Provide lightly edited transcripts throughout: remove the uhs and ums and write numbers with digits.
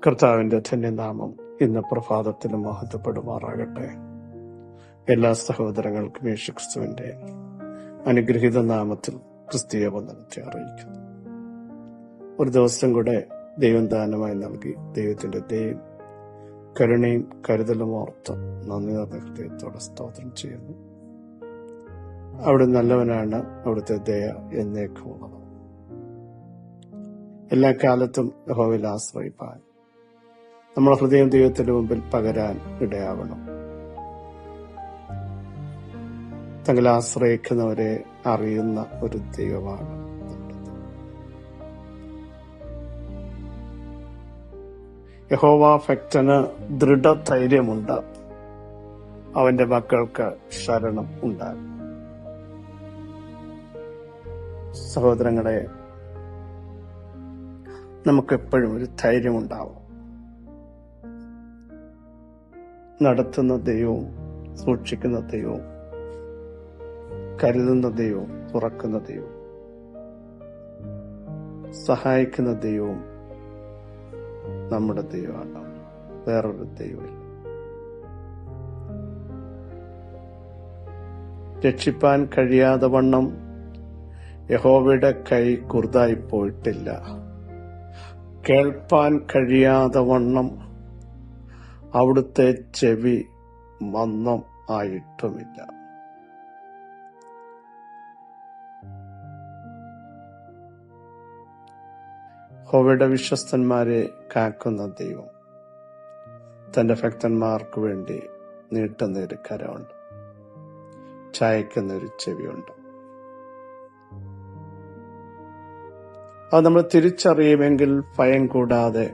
കർത്താവിന്റെ ധന്യനാമം ഇന്ന് പ്രഭാതത്തിലും മഹത്വപ്പെടുമാറാകട്ടെ. എല്ലാ സഹോദരങ്ങൾക്കും യേശുക്രിസ്തുവിന്റെ അനുഗ്രഹീത നാമത്തിൽ ക്രിസ്തീയ വന്ദനത്തെ അറിയിക്കുന്നു. ഒരു ദിവസം കൂടെ ദൈവം ദാനമായി നൽകി ദൈവത്തിന്റെ ദയയും കരുണയും കരുതലും ഓർത്ത് നന്ദി നിറഞ്ഞ ഹൃദയത്തോടെ സ്തോത്രം ചെയ്യുന്നു. അവിടെ നല്ലവനാണ്, അവിടുത്തെ ദയ എന്നേക്കുമുള്ളത്. എല്ലാ കാലത്തും യഹോവയിൽ ആശ്രയിപ്പാൻ നമ്മുടെ ഹൃദയം ദൈവത്തിന്റെ മുമ്പിൽ പകരാൻ ഇടയാവണം. തങ്ങൾ ആശ്രയിക്കുന്നവരെ അറിയുന്ന ഒരു ദൈവമാണ്. യഹോവ ഭക്തന് ദൃഢധൈര്യമുണ്ട്, അവന്റെ മക്കൾക്ക് ശരണം ഉണ്ടാകും. സഹോദരങ്ങളെ, നമുക്കെപ്പോഴും ഒരു ധൈര്യമുണ്ടാവും. നടത്തുന്ന ദൈവവും സൂക്ഷിക്കുന്ന ദൈവവും കരുതുന്ന ദൈവവും തുറക്കുന്ന ദൈവവും സഹായിക്കുന്ന ദൈവവും നമ്മുടെ ദൈവമാണ്. വേറൊരു ദൈവമില്ല. രക്ഷിപ്പാൻ കഴിയാതെ വണ്ണം യഹോവയുടെ കൈ കുറുതായി പോയിട്ടില്ല. കേൾപ്പാൻ കഴിയാതെ വണ്ണം അവിടുത്തെ ചെവി മന്ദം ആയിട്ടുമില്ല. യഹോവയുടെ വിശ്വസ്തന്മാരെ കാക്കുന്ന ദൈവം തന്റെ ഭക്തന്മാർക്ക് വേണ്ടി നീട്ടുന്ന ഒരു കരമുണ്ട്, ചായക്കുന്ന ഒരു ചെവിയുണ്ട്. അത് നമ്മൾ തിരിച്ചറിയുമെങ്കിൽ ഭയം കൂടാതെ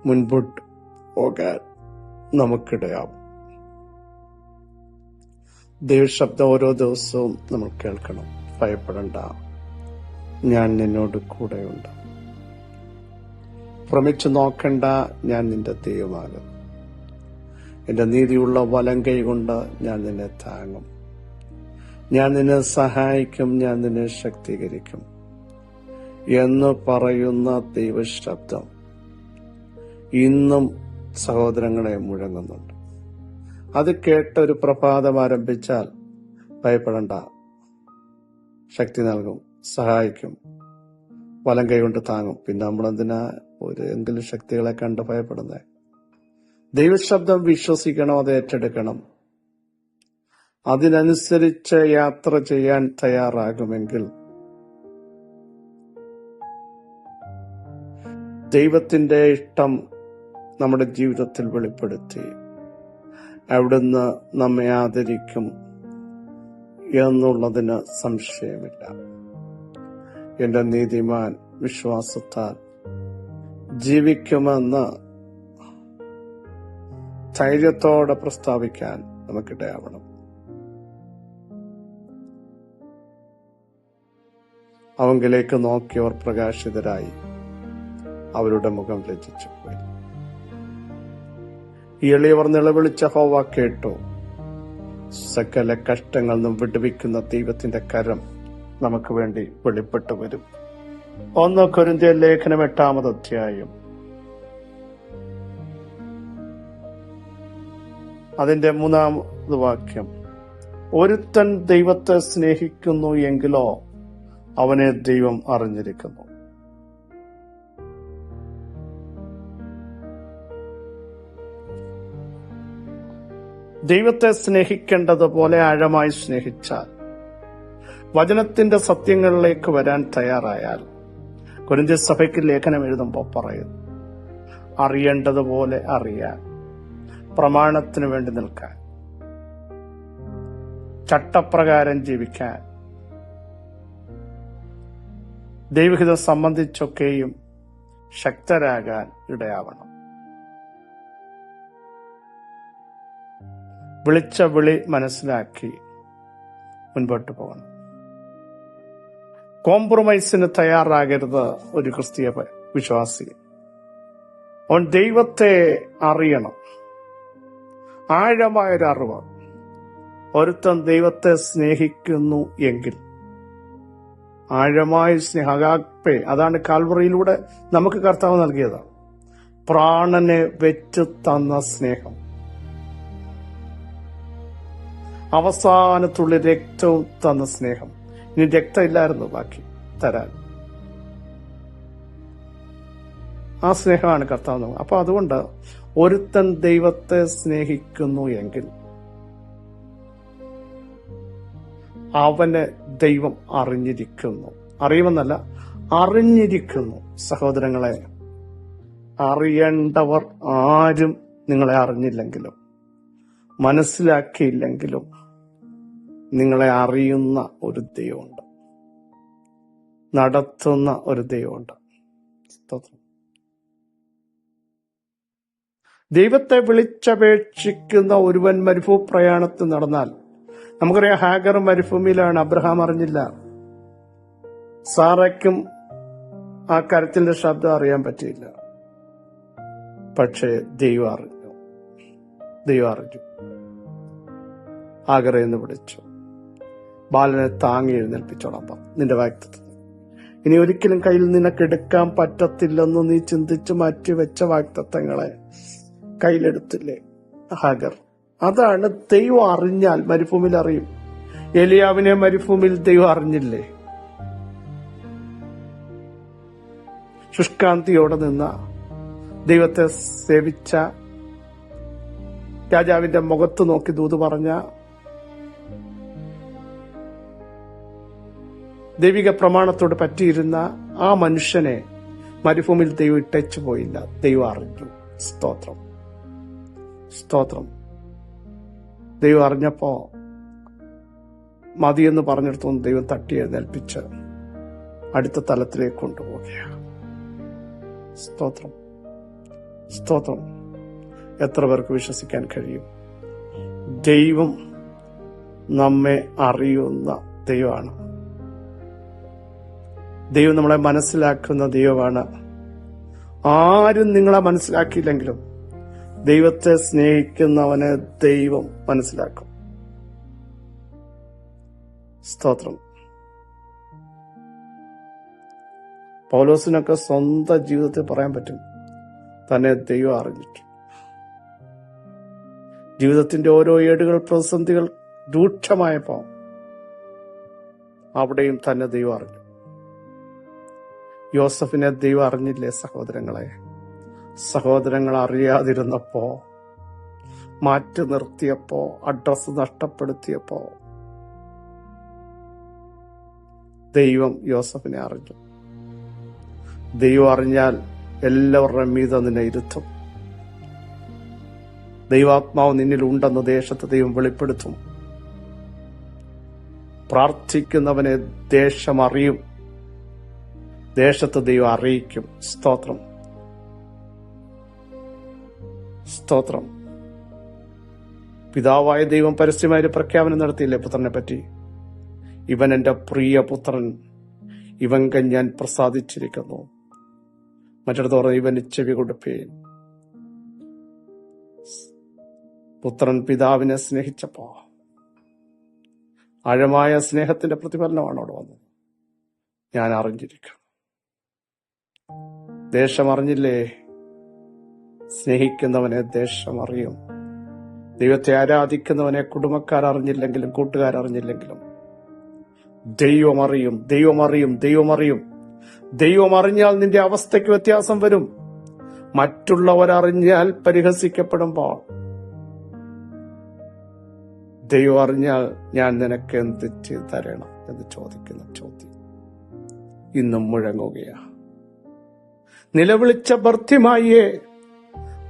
മുൻപോട്ട് പോകാൻ നമുക്കിടയാവും. ദൈവശബ്ദം ഓരോ ദിവസവും നമ്മൾ കേൾക്കണം. ഭയപ്പെടണ്ട, ഞാൻ നിന്നോട് കൂടെയുണ്ട്. ഭ്രമിച്ചു നോക്കണ്ട, ഞാൻ നിന്റെ ദൈവമാകും. എന്റെ നീതിയുള്ള വലം കൈ കൊണ്ട് ഞാൻ നിന്നെ താങ്ങും. ഞാൻ നിന്നെ സഹായിക്കും, ഞാൻ നിന്നെ ശക്തീകരിക്കും എന്ന് പറയുന്ന ദൈവശബ്ദം ഇന്നും സഹോദരങ്ങളെ മുഴങ്ങുന്നുണ്ട്. അത് കേട്ടൊരു പ്രഭാതം ആരംഭിച്ചാൽ ഭയപ്പെടണ്ട, ശക്തി നൽകും, സഹായിക്കും, വലം കൈ കൊണ്ട് താങ്ങും. പിന്നെ നമ്മളെന്തിനാ എന്തെങ്കിലും ശക്തികളെ കണ്ട് ഭയപ്പെടുന്നത്? ദൈവശബ്ദം വിശ്വസിക്കണം, അത് ഏറ്റെടുക്കണം. അതിനനുസരിച്ച് യാത്ര ചെയ്യാൻ തയ്യാറാകുമെങ്കിൽ ദൈവത്തിന്റെ ഇഷ്ടം നമ്മുടെ ജീവിതത്തിൽ വെളിപ്പെടുത്തി അവിടുന്ന് നമ്മെ ആദരിക്കും എന്നുള്ളതിന് സംശയമില്ല. എന്റെ നീതിമാൻ വിശ്വാസത്താൽ ജീവിക്കുമെന്ന് ധൈര്യത്തോടെ പ്രസ്താവിക്കാൻ നമുക്കിടയാവണം. അവങ്കിലേക്ക് നോക്കിയവർ പ്രകാശിതരായി, അവരുടെ മുഖം ലജ്ജിച്ചു പോയി. എളിയവർ നിലവിളിച്ച യഹോവ കേട്ടു. സകല കഷ്ടങ്ങളിൽ നിന്നും വിടുവിക്കുന്ന ദൈവത്തിന്റെ കരം നമുക്ക് വേണ്ടി വെളിപ്പെട്ടു വരും. 1 കൊരിന്ത്യർ ലേഖനം 8-ാമത് അധ്യായം അതിന്റെ 3-ാമത് വാക്യം. ഒരുത്തൻ ദൈവത്തെ സ്നേഹിക്കുന്നു എങ്കിലോ അവനെ ദൈവം അറിഞ്ഞിരിക്കുന്നു. ദൈവത്തെ സ്നേഹിക്കേണ്ടതുപോലെ ആഴമായി സ്നേഹിച്ചാൽ, വചനത്തിന്റെ സത്യങ്ങളിലേക്ക് വരാൻ തയ്യാറായാൽ, കൊരിന്ത്യർ സഭയ്ക്ക് ലേഖനം എഴുതുമ്പോൾ പറയുന്നു, അറിയേണ്ടതുപോലെ അറിയാൻ, പ്രമാണത്തിന് വേണ്ടി നിൽക്കാൻ, ചട്ടപ്രകാരം ജീവിക്കാൻ, ദൈവഹിതം സംബന്ധിച്ചൊക്കെയും ശക്തരാകാൻ ഇടയാവണം. വിളിച്ച വിളി മനസ്സിലാക്കി മുൻപോട്ട് പോകണം. കോംപ്രമൈസിന് തയ്യാറാകരുത് ഒരു ക്രിസ്തീയ വിശ്വാസി. അവൻ ദൈവത്തെ അറിയണം, ആഴമായൊരറിവ്. ഒരുത്തൻ ദൈവത്തെ സ്നേഹിക്കുന്നു എങ്കിൽ ആഴമായ സ്നേഹ, അഗാപ്പെ, അതാണ് കാൽവറിയിലൂടെ നമുക്ക് കർത്താവ് നൽകിയത്. പ്രാണനെ വെച്ച് തന്ന സ്നേഹം, അവസാനത്തുള്ള രക്തവും തന്ന സ്നേഹം. ഇനി രക്തമില്ലായിരുന്നു ബാക്കി തരാൻ. ആ സ്നേഹമാണ് കർത്താവ്. അപ്പൊ അതുകൊണ്ട് ഒരുത്തൻ ദൈവത്തെ സ്നേഹിക്കുന്നു എങ്കിൽ അവനെ ദൈവം അറിഞ്ഞിരിക്കുന്നു. അറിയുമെന്നല്ല, അറിഞ്ഞിരിക്കുന്നു. സഹോദരങ്ങളെ, അറിയേണ്ടവർ ആരും നിങ്ങളെ അറിഞ്ഞില്ലെങ്കിലും മനസ്സിലാക്കിയില്ലെങ്കിലും നിങ്ങളെ അറിയുന്ന ഒരു ദൈവമുണ്ട്, നടത്തുന്ന ഒരു ദൈവമുണ്ട്. ദൈവത്തെ വിളിച്ചപേക്ഷിക്കുന്ന ഒരുവൻ മരുഭൂപ്രയാണത്തിൽ നടന്നാൽ, നമുക്കറിയാം ഹാഗർ മരുഭൂമിയിലാണ്, അബ്രഹാം അറിഞ്ഞില്ല. സാറയ്ക്കും ആ കരത്തിന്റെ ശബ്ദം അറിയാൻ പറ്റിയില്ല. പക്ഷേ ദൈവം അറിഞ്ഞു. ഹാഗറെ എന്ന് വിളിച്ചു. ബാലനെ താങ്ങി എഴുന്നേൽപ്പിച്ചോളാം പറഞ്ഞു. നിന്റെ വാഗ്ദത്തം ഇനി ഒരിക്കലും കയ്യിൽ നിനക്കെടുക്കാൻ പറ്റത്തില്ലെന്ന് നീ ചിന്തിച്ചു മാറ്റിവെച്ച വാഗ്ദത്തങ്ങളെ കയ്യിലെടുത്തില്ലേ ഹാഗർ? അതാണ് ദൈവം അറിഞ്ഞാൽ മരുഭൂമിയിൽ അറിയും. ഏലിയാവിനെ മരുഭൂമിയിൽ ദൈവം അറിഞ്ഞില്ലേ? ശുഷ്കാന്തിയോടെ നിന്ന ദൈവത്തെ സേവിച്ച, രാജാവിന്റെ മുഖത്ത് നോക്കി ദൂത് പറഞ്ഞ, ദൈവിക പ്രമാണത്തോട് പറ്റിയിരുന്ന ആ മനുഷ്യനെ മരുഭൂമിയിൽ ദൈവം ഇട്ടച്ചു പോയില്ല. ദൈവം അറിഞ്ഞു. സ്തോത്രം. ദൈവം അറിഞ്ഞപ്പോ മതിയെന്ന് പറഞ്ഞെടുത്തു ദൈവം തട്ടി എഴുന്നേൽപ്പിച്ച് അടുത്ത തലത്തിലേക്ക് കൊണ്ടുപോവുകയാണ്. സ്തോത്രം. എത്ര പേർക്ക് വിശ്വസിക്കാൻ കഴിയും? ദൈവം നമ്മെ അറിയുന്ന ദൈവമാണ്. ദൈവം നമ്മളെ മനസ്സിലാക്കുന്ന ദൈവമാണ്. ആരും നിങ്ങളെ മനസ്സിലാക്കിയില്ലെങ്കിലും ദൈവത്തെ സ്നേഹിക്കുന്നവനെ ദൈവം മനസ്സിലാക്കും. സ്തോത്രം. പൗലോസിനൊക്കെ സ്വന്തം ജീവിതത്തിൽ പറയാൻ പറ്റും, തന്നെ ദൈവം അറിഞ്ഞിട്ടു. ജീവിതത്തിന്റെ ഓരോ ഏടുകൾ, പ്രതിസന്ധികൾ രൂക്ഷമായപ്പോ അവിടെയും തന്നെ ദൈവം അറിഞ്ഞു. യോസഫിനെ ദൈവം അറിഞ്ഞില്ലേ സഹോദരങ്ങളെ? സഹോദരങ്ങൾ അറിയാതിരുന്നപ്പോ, മാറ്റി നിർത്തിയപ്പോ, അഡ്രസ് നഷ്ടപ്പെടുത്തിയപ്പോ ദൈവം യോസഫിനെ അറിഞ്ഞു. ദൈവം അറിഞ്ഞാൽ എല്ലാവരുടെയും മീതെ നിന്നെ ഇരുത്തും. ദൈവാത്മാവ് നിന്നിൽ ഉണ്ടെന്ന് ദേശത്ത് ദൈവം വെളിപ്പെടുത്തും. പ്രാർത്ഥിക്കുന്നവനെ ദേശം അറിയും, ദേശത്ത് ദൈവം അറിയിക്കും. സ്തോത്രം. പിതാവായ ദൈവം പരസ്യമായ പ്രഖ്യാപനം നടത്തിയില്ലേ പുത്രനെ പറ്റി? ഇവൻ എന്റെ പ്രിയ പുത്രൻ, ഇവങ്കൽ ഞാൻ പ്രസാദിച്ചിരിക്കുന്നു. മറ്റിടത്ത് പറഞ്ഞു, ഇവന് ചെവി കൊടുപ്പേൻ. പുത്രൻ പിതാവിനെ സ്നേഹിച്ചപ്പോ ആഴമായ സ്നേഹത്തിന്റെ പ്രതിഫലനമാണ് അവിടെ വന്നത്. ഞാൻ അറിഞ്ഞിരിക്കുന്നു. ദേശം അറിഞ്ഞില്ലേ? സ്നേഹിക്കുന്നവനെ ദേശം അറിയും. ദൈവത്തെ ആരാധിക്കുന്നവനെ കുടുംബക്കാരറിഞ്ഞില്ലെങ്കിലും കൂട്ടുകാരറിഞ്ഞില്ലെങ്കിലും ദൈവം അറിയും. ദൈവം അറിഞ്ഞാൽ നിന്റെ അവസ്ഥയ്ക്ക് വ്യത്യാസം വരും. മറ്റുള്ളവരറിഞ്ഞാൽ പരിഹസിക്കപ്പെടുമ്പോൾ ദൈവം അറിഞ്ഞാൽ ഞാൻ നിനക്ക് എന്ത് ചെയ്തു തരണം എന്ന് ചോദിക്കുന്ന ചോദ്യം ഇന്നും മുഴങ്ങുകയാ. നിലവിളിച്ച ബർത്തിമായിയെ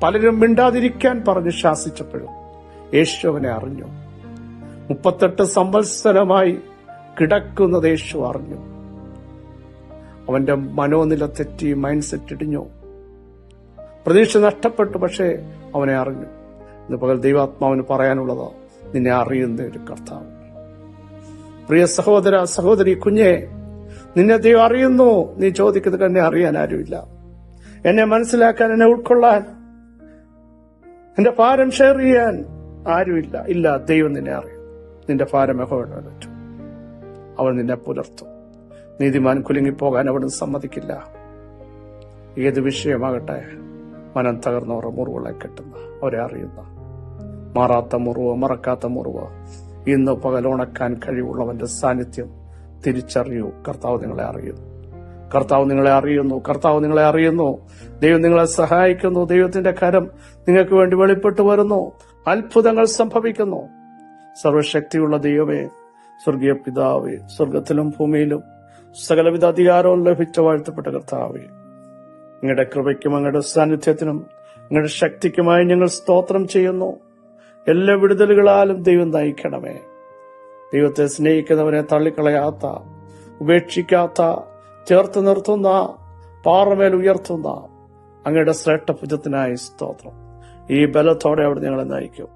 പലരും മിണ്ടാതിരിക്കാൻ പറഞ്ഞ് ശാസിച്ചപ്പോഴും യേശു അവനെ അറിഞ്ഞു. 38 സംവത്സരമായി കിടക്കുന്നത് യേശു അറിഞ്ഞു. അവന്റെ മനോനില തെറ്റി, മൈൻഡ് സെറ്റ് ഇടിഞ്ഞു, പ്രതീക്ഷ നഷ്ടപ്പെട്ടു. പക്ഷേ അവനെ അറിഞ്ഞു. ഇന്ന് പകൽ ദൈവാത്മാവിന് പറയാനുള്ളത്, നിന്നെ അറിയുന്ന ഒരു കർത്താവ്. പ്രിയ സഹോദര, സഹോദരി, കുഞ്ഞെ, നിന്നെ ദൈവം അറിയുന്നു. നീ ചോദിക്കുന്നത് എന്നെ അറിയാൻ ആരുമില്ല, എന്നെ മനസ്സിലാക്കാൻ, എന്നെ ഉൾക്കൊള്ളാൻ, എന്റെ ഭാരം ഷെയർ ചെയ്യാൻ ആരുമില്ല. ഇല്ല, ദൈവം നിന്നെ അറിയും. നിന്റെ ഭാരം യഹോവയുടെ മേൽ വെച്ചു. അവൻ നിന്നെ പുലർത്തും. നീതിമാൻ കുലുങ്ങിപ്പോകാൻ അവിടുന്ന് സമ്മതിക്കില്ല. ഏത് വിഷയമാകട്ടെ, മനം തകർന്നവരുടെ മുറിവുകളെ കെട്ടുന്ന, അവരെ അറിയുന്ന, മാറാത്ത മുറിവ്, മറക്കാത്ത മുറിവ് ഇന്ന് പകൽ ഉണക്കാൻ കഴിവുള്ളവന്റെ സാന്നിധ്യം തിരിച്ചറിയൂ. കർത്താവ് നിങ്ങളെ അറിയുന്നു. കർത്താവ് നിങ്ങളെ അറിയുന്നു. കർത്താവ് നിങ്ങളെ അറിയുന്നു. ദൈവം നിങ്ങളെ സഹായിക്കുന്നു. ദൈവത്തിന്റെ കരം നിങ്ങൾക്ക് വേണ്ടി വെളിപ്പെട്ടു വരുന്നു. അത്ഭുതങ്ങൾ സംഭവിക്കുന്നു. സർവശക്തിയുള്ള ദൈവമേ, സ്വർഗീയ പിതാവേ, സ്വർഗത്തിലും ഭൂമിയിലും സകലവിധ അധികാരവും ലഭിച്ച വാഴ്ത്തപ്പെട്ട കർത്താവേ, നിങ്ങളുടെ കൃപയ്ക്കും അങ്ങയുടെ സാന്നിധ്യത്തിനും നിങ്ങളുടെ ശക്തിക്കുമായി ഞങ്ങൾ സ്തോത്രം ചെയ്യുന്നു. എല്ലാ വിടുതലുകളാലും ദൈവം നയിക്കണമേ. ദൈവത്തെ സ്നേഹിക്കുന്നവനെ തള്ളിക്കളയാത്ത, ഉപേക്ഷിക്കാത്ത, ചേർത്ത് നിർത്തുന്ന, പാറമേൽ ഉയർത്തുന്ന അങ്ങയുടെ ശ്രേഷ്ഠഭുജത്തിനായി സ്തോത്രം. ഈ ബലത്തോടെ അവിടെ ഞങ്ങളെ നയിക്കും.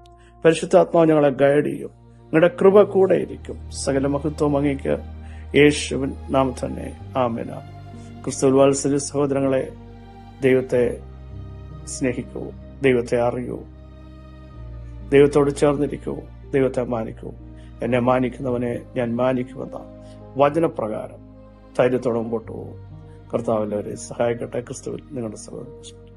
പരിശുദ്ധാത്മാവ് ഞങ്ങളെ ഗൈഡ് ചെയ്യും. നിങ്ങളുടെ കൃപ കൂടെ ഇരിക്കും. സകല മഹത്വം അങ്ങേക്ക് യേശുവിൻ നാമം തന്നെ. ആമേൻ. ക്രിസ്തുവിൽ വാത്സല്യ സഹോദരങ്ങളെ, ദൈവത്തെ സ്നേഹിക്കൂ, ദൈവത്തെ അറിയൂ, ദൈവത്തോട് ചേർന്നിരിക്കൂ, ദൈവത്തെ മാനിക്കൂ. എന്നെ മാനിക്കുന്നവനെ ഞാൻ മാനിക്കുമെന്ന വചനപ്രകാരം ധൈര്യത്തോടെ മുമ്പോട്ട് പോകും. കർത്താവ് എല്ലാവരെയും സഹായിക്കട്ടെ. ക്രിസ്തുവിൽ നിങ്ങളുടെ സഹോദരൻ.